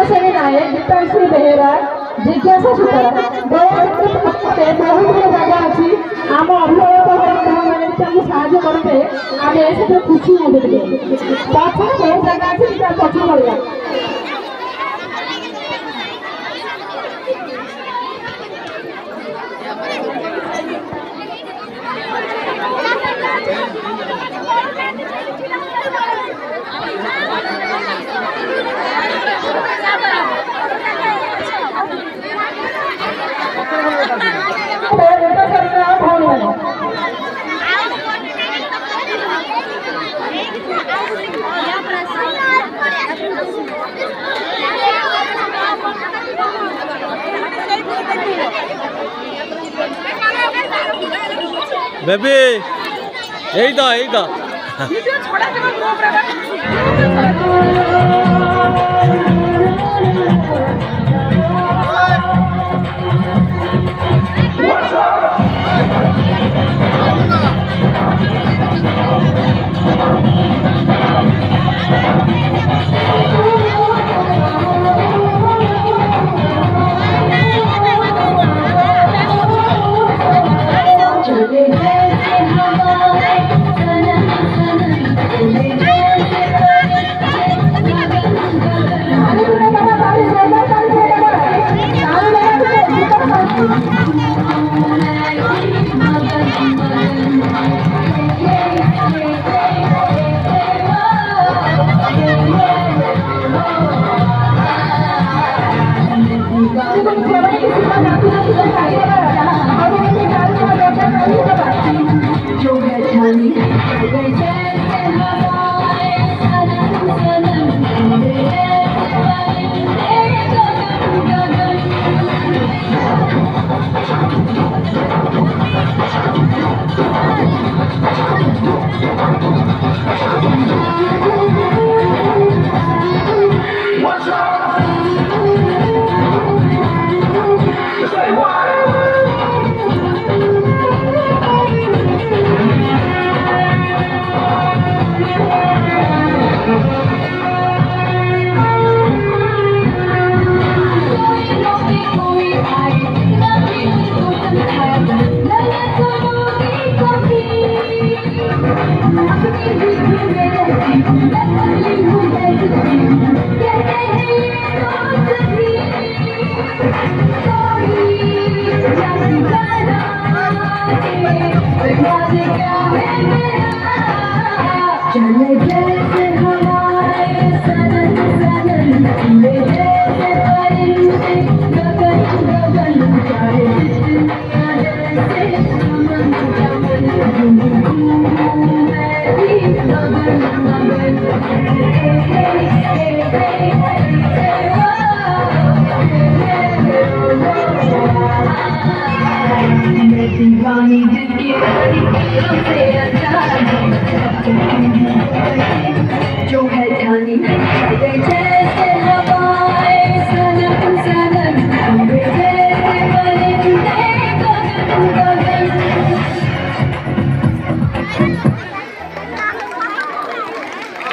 তেজস্বিনী নায়ক, গীতাশ্রী বেহেরা, জিজ্ঞাসা সুতরা দয়াতে বহু জায়গা ଅଛି ଆମ ଅଭିଭାବକ ମାନେ ତାଙ୍କୁ ସାହାଯ୍ୟ କରିବେ ଆମେ ଏସବୁ ଖୁସି ହେବୁ ଟିକେ ପଛରେ ବହୁ ଜାଗା ଅଛି ଟିକେ ପଛ କରିବା। बेबी यही तो जो है जानी जैसे हवाएं सनम सनम जैसे परिंदे गगन गगन।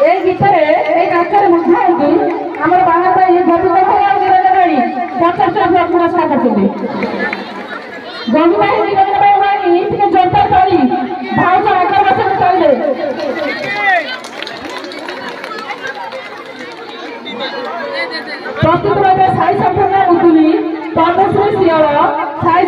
এই গীতরে এই নাচের মধ্যে হইকি আমার বাংলা ভাই গোবিন্দ ভাই আর নিরঞ্জন রানী 50 টাকা পুরস্কার পাচ্ছেন। গোবিন্দ ভাই নিরঞ্জন ভাই রানী থেকে জোরদার তালি ভাউজ আকার বছর তাইলে প্রস্তুত রয়েছে সাই সম্পূর্ণ উদ্যমী পদ্মশ্রী শিয়াল সাই